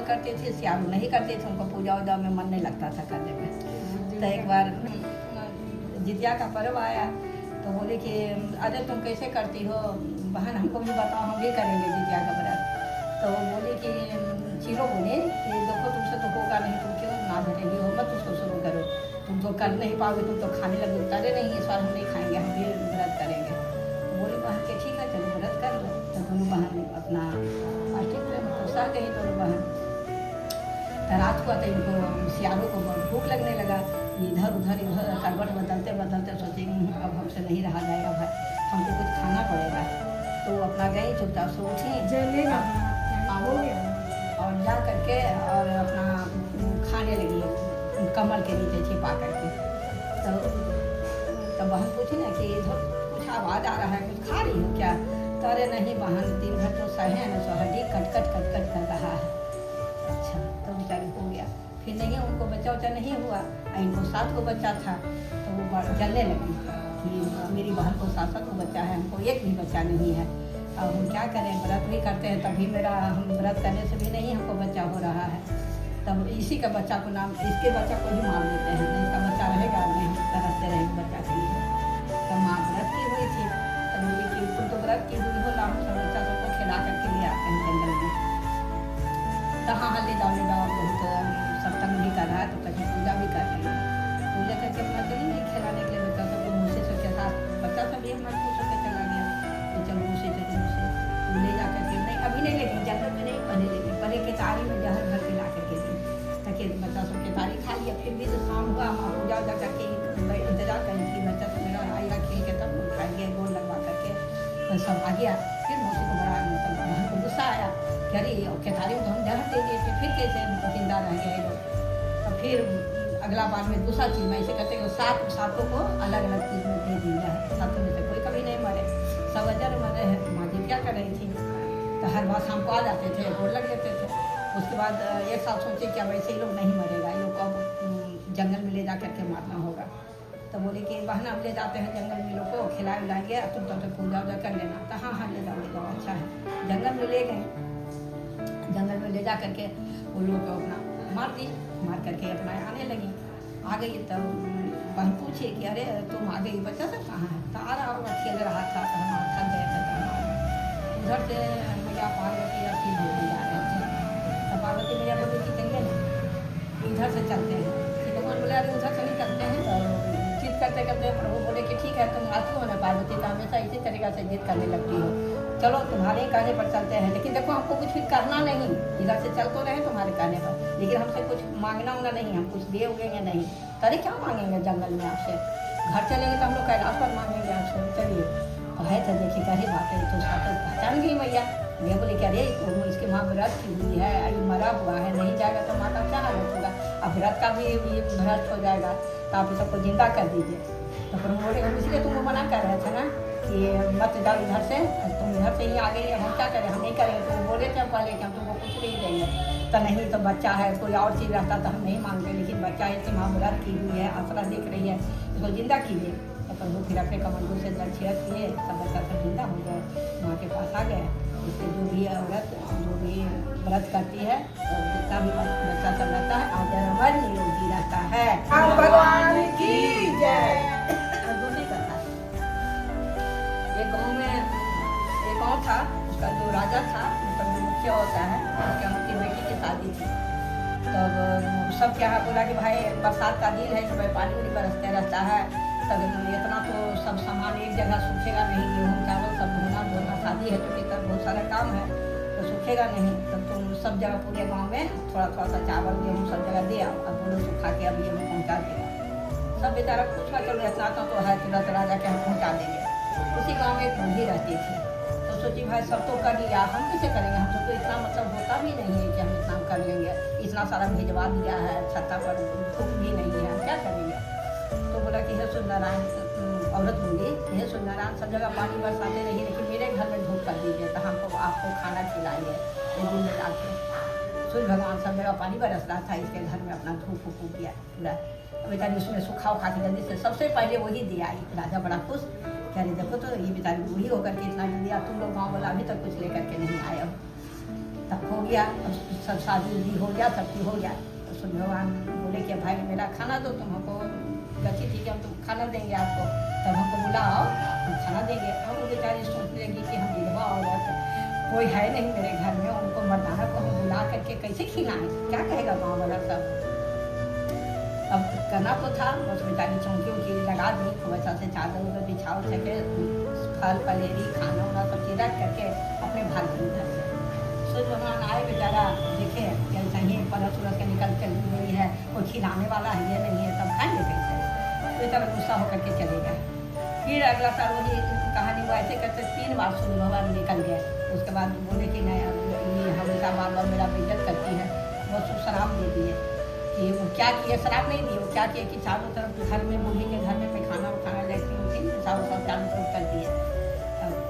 करते थे, सियारू नहीं करते थे, उनको पूजा वूजा में मन नहीं लगता था करने में। तो एक बार जितिया का पर्व आया तो बोले कि अरे तुम कैसे करती हो बहन, हमको भी बताओ, हम भी करेंगे जितिया का पर्व। तो बोले कि चीरो बोले कि देखो तुमसे तो होगा नहीं, तुम क्यों ना धरेगी हो, मत उसको शुरू करो, तुम तो कर नहीं पाओगे, तुम तो खाने लगे। अरे नहीं, इस बार हम नहीं खाएंगे, हम भी व्रत करेंगे। तो बोले बहन के ठीक है चलो व्रत कर लो। तो दोनों बहन अपना फास्टिंग में तो सह गई दोनों बहन। तो रात को तो इनको सियारों को भूख लगने लगा, इधर उधर करवट बदलते बदलते सोचे अब हमसे नहीं रहा जाएगा भाई, हमको कुछ खाना पड़ेगा। तो अपना गई चुपचाप से उठी और जा करके और अपना खाने लगी कमल के नीचे छिपा करके। तो बहन पूछी ना कि इधर कुछ आवाज़ आ रहा है, कुछ खा रही हो क्या? तो अरे नहीं बहन, दिन भर तो सहे ना, सो हड्डी कट कट कट कट कर रहा है। अच्छा, तो बेचारी हो गया। फिर नहीं उनको बच्चा उच्चा नहीं हुआ, इनको 7 को बच्चा था। तो वो जलने लगी कि मेरी बहन को 7 को बच्चा है, हमको एक भी बच्चा नहीं है, अब हम क्या करें, व्रत भी करते हैं तभी मेरा, हम व्रत करने से भी नहीं हमको बच्चा हो रहा है। तब इसी का बच्चा को नाम, इसके बच्चा को ही मार देते हैं, इसका बच्चा रहेगा नहीं, तरसते रहेंगे बच्चा के लिए। तो माँ व्रत की हुई थी, तो बोली कि तुम तो व्रत की हुई हो, लाओ सब बच्चा सबको खिला करके ले आते हैं जंगल में। तो हाँ ले जाओ बहुत सप्तम भी कर रहा है, तो कहीं पूजा भी कर रही है, पूजा करके अपना चलेंगे खिलाने के लिए बच्चा सबको। मुँह से के साथ बच्चा सब एक मन खुश होकर चला गया, तो चलो मुँह से ले जा करके, नहीं अभी नहीं लेंगे जंगल में, नहीं पहले लेंगे, पहले केतारी में जहर भर के ला करके दी, ताकि बच्चा सब केतारी खा लिया। फिर भी तो शाम हुआ, वहाँ पूजा उजा करके इंतजार करें कि बच्चा सब मेरा आएगा खेल के तब खाएंगे, गोल लगवा करके। तो सब आ गया। फिर मौसी को बड़ा मतलब बहन को गुस्सा आया कि अरे केतारी में तो हम जहर दे दिए थे, फिर कैसे जिंदा रह गए लोग। तो फिर अगला बार में दूसरा चीज़ में ऐसे करते हैं, 7 को अलग अलग चीज़ में दे दिया है, 7 में से कोई कभी नहीं मरे, सब अजर मरे हैं। माँ जी क्या कर रही थी, तो हर बार शाम को आ जाते थे, गोड़ लग लेते थे। उसके बाद एक साल सोचे कि अब ऐसे ही लोग नहीं मरेगा, इन लोग को अब जंगल में ले जा करके मारना होगा। तो बोले कि बहन हम ले जाते हैं जंगल में, लोग को खिलाए उलाएंगे, तुम तब तक पूजा उजा कर लेना। तो हाँ हाँ ले जाओ अच्छा है। जंगल में ले गए, जंगल में ले जा करके वो लोग को अपना मार दी, मार करके अपना आने लगी। आ गई तब बहन पूछे कि अरे तुम आ गई, बच्चा सब कहाँ है? तो आ रहा होगा, खेल रहा था, तो हम थक गए थे, उधर से मैया पार्वती अति बोलने जा रहे थे। तो पार्वती मैया बोली कि चलिए ना इधर से चलते हैं। कि भगवान बोले अरे उधर से नहीं चलते हैं। तो जिद करते करते प्रभु बोले कि ठीक है तुम आती हो ना पार्वती, तो हमेशा इसी तरीक़ा से जिद करने लगती हो, चलो तुम्हारे ही कहने पर चलते हैं। लेकिन देखो हमको कुछ भी करना नहीं, इधर से चल तो रहे तुम्हारे कहने पर, लेकिन हमसे कुछ मांगना उंगना नहीं, हम कुछ दे उगेंगे नहीं। अरे क्या मांगेंगे जंगल में आपसे, घर चलेंगे तो हम लोग कैलाश पर मांगेंगे आपसे। चलिए है तो देखिए क्या ही बात है, तो साथ पहचान गई मैया। मैं बोली कि अरे इसके वहाँ व्रत की हुई है, अभी मरा हुआ है, नहीं जाएगा तो माता क्या हालत होगा, अब व्रत का भी ये भ्रष्ट हो जाएगा, तो आप सबको जिंदा कर दीजिए। तो फिर बोले हम इसलिए तुमको मना कर रहे थे ना कि मत जाओ इधर से, तुम इधर से ही आ गई, हम क्या करें, हम नहीं करेंगे। तो वो बोले थे पहले कि हम तुमको कुछ नहीं देंगे। तो नहीं तो बच्चा है, कोई और चीज़ रहता तो हम नहीं मांगते, लेकिन बच्चा है इसकी माँ व्रत की हुई है, आसरा दिख रही है, इसको जिंदा कीजिए। तो प्रभु फिर अपने कमंडू से जल छिड़क किए, सब बच्चा सब जिंदा हो गए, माँ के पास आ गए। इससे जो भी औरत जो भी व्रत करती है, तो जितना भी बच्चा सब रहता है अजर अमर निरोगी रहता है। भगवान की जय। दूसरी कथा, एक गाँव में एक गाँव था, उसका जो राजा था, मतलब जो मुखिया होता है, उसकी बेटी की शादी थी। तब सब क्या बोला कि भाई बरसात का दिन है, सुबह पानी उनी बरसते रहता है, तब इतना तो सब सामान एक जगह सूखेगा नहीं, गेहूँ चावल सब धोना, शादी है तो तब बहुत सारा काम है, तो सूखेगा नहीं। तो तुम सब जगह पूरे गांव में थोड़ा थोड़ा सा चावल गेहूँ सब जगह दे आओ, अब बोलो सुखा के अब ये पहुँचा देगा। सब बेचारा पूछा चलो इतना तो है, तुरंत राजा के हम पहुँचा देंगे। उसी गाँव में एक बूढ़ी रहती थी, तो सोची भाई सब तो कर लिया, हम कैसे करेंगे, हम सबको इतना मतलब होता भी नहीं है कि हम इतना कर लेंगे, इतना सारा भिजवा दिया है, छत्ता पर धूप भी नहीं है, हम क्या करेंगे। तो बोला कि हे सूर्यनारायण, औरत बोली हे सूर्यनारायण सब जगह पानी बरसाते रहिए, लेकिन मेरे घर में धूप कर दीजिए, तो हमको आपको खाना खिलाएंगे। ये दिन में आके सूर्य भगवान सब जगह पानी बरस रहा था, इसके घर में अपना धूप फूक दिया पूरा। बेचारी उसमें सूखा उखा के जल्दी से सबसे पहले वही दे आई। राजा बड़ा खुश, कह रहे देखो तो ये बेचारी बूढ़ी होकर के इतना जल्दी, तुम लोग गाँव वाला अभी तक कुछ लेकर के नहीं आए हो। तब हो गया, अब सब शादी उदी हो गया, सब चीज़ हो गया। तो सूर्य भगवान बोले कि भाई मेरा खाना दो, तुम हमको गति थी कि हम तुम खाना देंगे आपको, तब हमको बुलाओ हम खाना देंगे। हम बेचारी सोचने लगी कि हम विधवा औरत, कोई है नहीं मेरे घर में, उनको मर्दाना को हम बुला करके कैसे खिलाएं, क्या कहेगा गाँव वाला सब। अब करना तो था, बस बेचारी चौंकी उंकी लगा दी, खूब अच्छा से चादर उधर बिछा उछा के फल फलेरी खाना वाना सब चीज़ रख करके अपने भाग के उधर से सूर्य भगवान आए, बेचारा देखे कि कहीं परस उरस के निकल कर गई है, कोई खिलाने वाला है ये नहीं है, तब खाएंगे कैसे। बेचारा गुस्सा होकर के चले गए। फिर अगला साल वही कहानी वो ऐसे करते 3 बार सूर्य भगवान निकल गए। उसके बाद बोले कि नहीं ये हमेशा बार बार मेरा बेइज्जत करती है, वो शराब दे दिए। कि वो क्या किए, शराब नहीं दी, वो क्या किए कि चारों तरफ घर में बूढ़ी के घर में पैखाना उठाना लैट्रिन उठी पेशाब उसाब चारों तरफ कर दिए।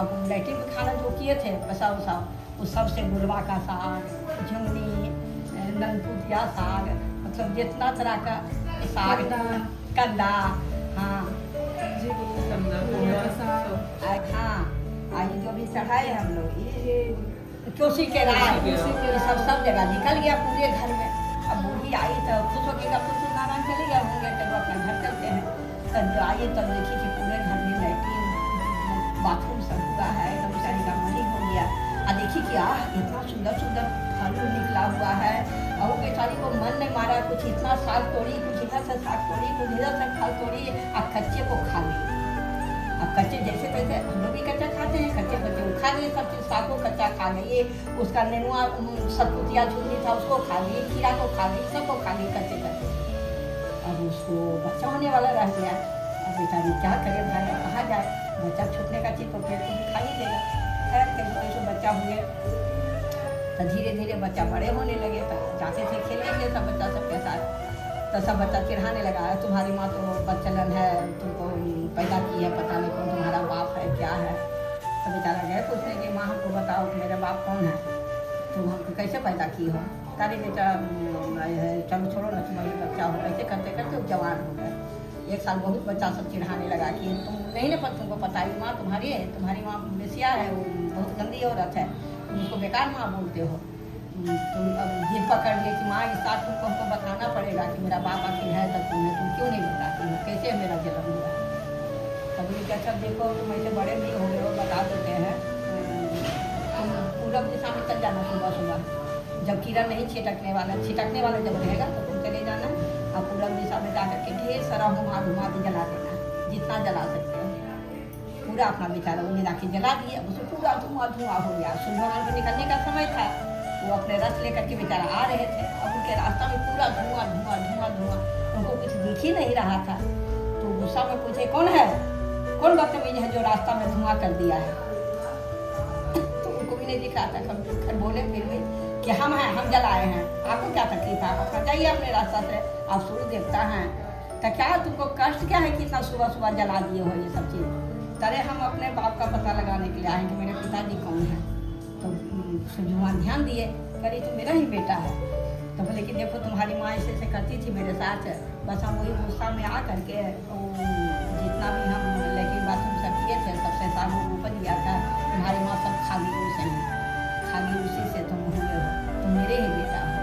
अब लैट्रिन में खाना जो किए थे पेशाब उसाब उस सबसे गुलवा का साग, झुंगनी, ननकुटिया साग, मतलब जितना तरह का साग, कंदा, हाँ हाँ ये जो भी चढ़ाए हम लोग, ये कोसी के राय, ये सब जगह निकल गया पूरे घर में। अब बूढ़ी आई तो खुश हो गया, कुछ नारायण चले गए होंगे, चलो अपना घर चलते हैं। तब जो आई तब देखी कि पूरे घर में लैट्रिन बाथरूम सब हुआ है, एकदम बेचारी का मन ही हो गया। और देखी कि इतना सुंदर सुंदर फल निकला हुआ है, और बेचारी को मन नहीं मारा, कुछ इतना साग तोड़ी, कुछ इधर से साग तोड़ी, कुछ इधर से फल तोड़ी, और कच्चे को खा ली। अब कच्चे जैसे तैसे हम लोग भी कच्चा खाते हैं, कच्चे कच्चे वो खा लिए, सब चीज़ साग को कच्चा खा गई, उसका नेनुआ सतपुतिया झुंडी था उसको खा ली, खीरा को खा ली, सबको खा ली कच्चे कच्चे। अब उसको बच्चा होने वाला रह गया। अब बेचारी क्या करे भाई, कहाँ जाए, बच्चा छूटने का चीज़ तो पेट को भी खा ही देगा। खैर कैसे कैसे बच्चा हुए तो धीरे धीरे बच्चा बड़े होने लगे, तो जाते थे खेलने के सब बच्चा सबके साथ। तो सब बच्चा चिढ़ाने लगा, तुम्हारी माँ तो बच्चलन है, तुमको पैदा की है, पता नहीं कौन तुम्हारा बाप है क्या है। तो बेचारा गए पूछने कि माँ हमको बताओ कि मेरा बाप कौन है, तुम हमको कैसे पैदा की हो। तारी बेटा चलो छोड़ो ना, तुम्हारी बच्चा हो। ऐसे करते करते जवान हो गए। 1 साल बहुत बच्चा सब चिढ़ाने लगा कि तुम नहीं ना तुमको पता है माँ तुम्हारी है, तुम्हारी माँ बेसिया है, वो बहुत गंदी औरत है, तुम उसको बेकार माँ बोलते हो। तुम अब जिद पकड़ लिए कि माँ इस बात तुमको हमको बताना पड़ेगा कि मेरा बाप आखिर है तब तुम्हें, तुम क्यों नहीं बताती हो, कैसे मेरा जन्म हुआ। तब ये अच्छा देखो तुम ऐसे बड़े भी हो गए हो, बता देते हैं, तुम पूरब दिशा में चल जाना सुबह सुबह, जब कीड़ा नहीं छिटकने वाला जब रहेगा तो तुम चले जाना, और पूरब दिशा में जाकर के ढेर सारा हुमा जला देना, जितना जला सकते हो पूरा अपना बेचारा उन्हें जाके जला दिया। उसमें पूरा धुआं हो गया। सूर्य भगवान को निकलने का समय था, वो अपने रथ लेकर के बेचारा आ रहे थे, और उनके रास्ता में पूरा धुआं, उनको कुछ दिख ही नहीं रहा था। तो गुस्सा में पूछे कौन है, कौन बदतमीज है जो रास्ता में धुआं कर दिया है। तो उनको भी नहीं दिख रहा था, खर बोले फिर भी कि हम हैं, हम जलाए हैं, आपको क्या तकलीफ है, आप जाइए अपने रास्ता से, आप सूर्य देवता हैं, तो क्या तुमको कष्ट क्या है कि इतना सुबह सुबह जला दिए हो ये सब चीज़। अरे हम अपने बाप का पता लगाने के लिए आए कि मेरे पिताजी कौन है। तो सूर्य भगवान ध्यान दिए, करी तो मेरा ही बेटा है। तो बोले कि देखो तुम्हारी माँ ऐसे करती थी मेरे साथ, बस हम वही गुस्सा में आ करके जितना भी हम लेकिन बाथरूम सब किए थे सबसे साल उपज गया था, तुम्हारी माँ सब खा गई उसी से तुम हुए हो, तुम मेरे ही बेटा हो।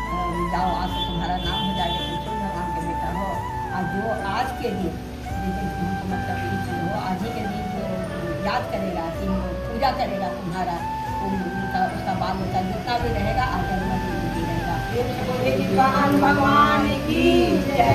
तो जाओ आज से तुम्हारा नाम हो जाएगा, तुम सूर्य भगवान के बेटा हो। और जो आज के दिन तुमको मतलब ये चीज़ हो, आज ही के दिन जो याद करेगा कि पूजा करेगा तुम्हारा, उसका बाल बच्चा जितना भी रहेगा आगे भी रहेगा। भगवान की जय।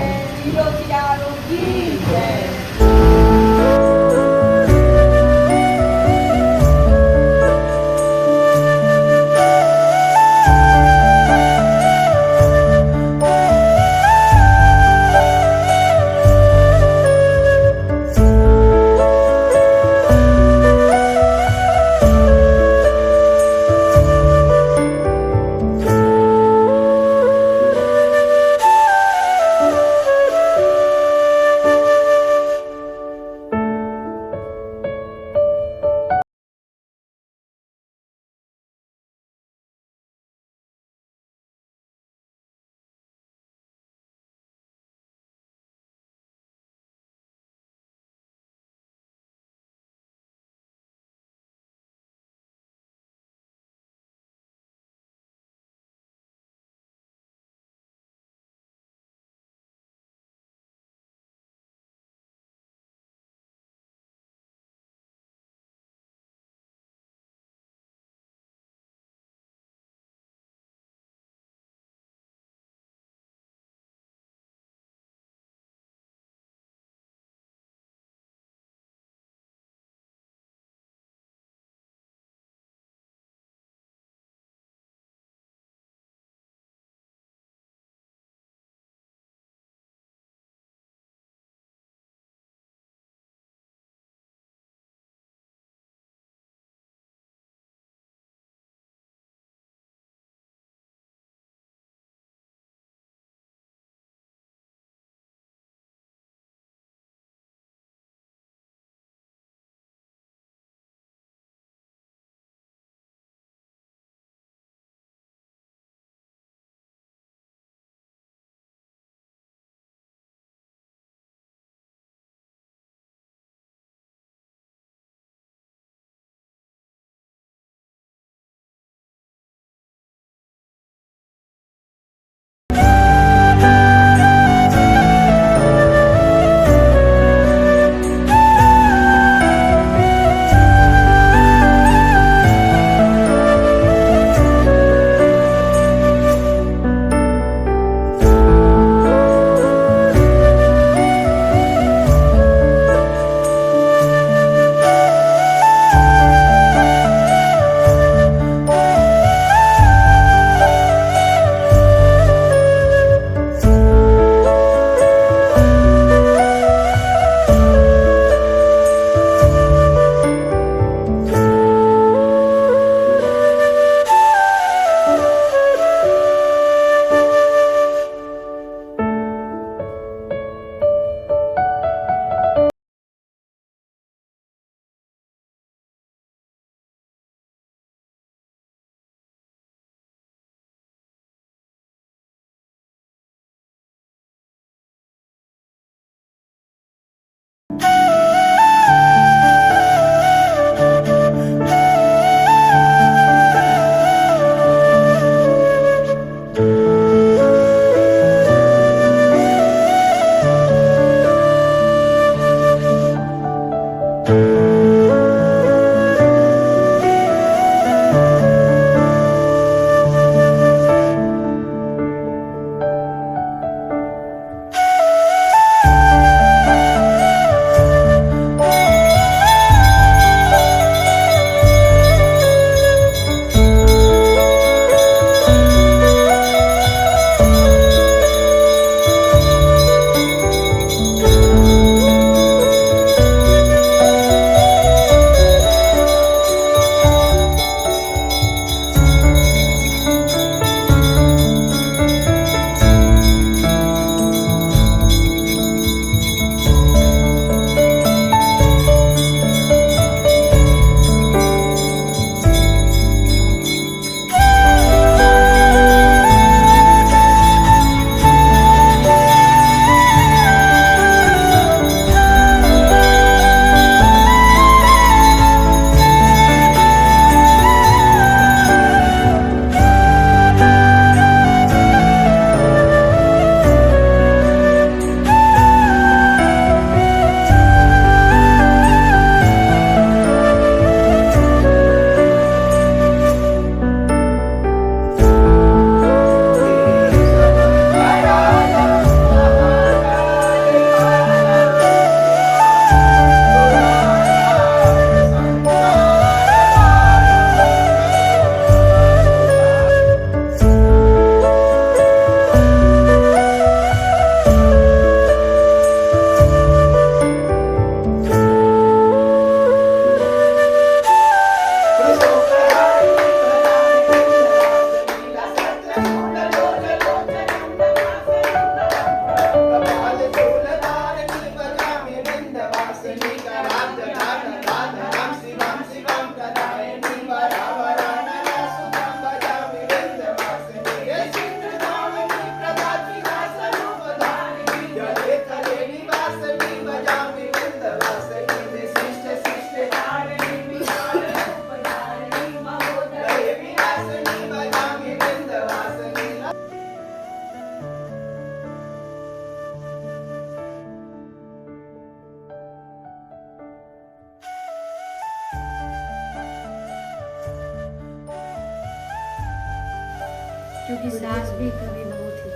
क्योंकि सास भी कभी बहू थी,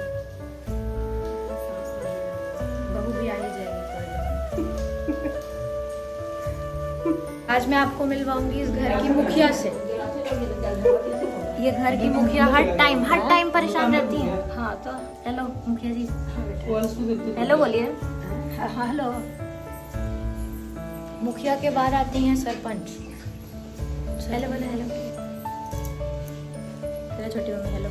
बहू भी आ ही जाएगी थोड़े दिन में। आज मैं आपको मिलवाऊंगी इस घर की मुखिया से। ये घर की मुखिया हर टाइम परेशान रहती हैं। हाँ तो हेलो मुखिया जी, हेलो बोलिए। हाँ हेलो। मुखिया के बाद आती हैं सरपंच। हेलो बोले, हेलो हेलो छोटी मम्मी, हेलो।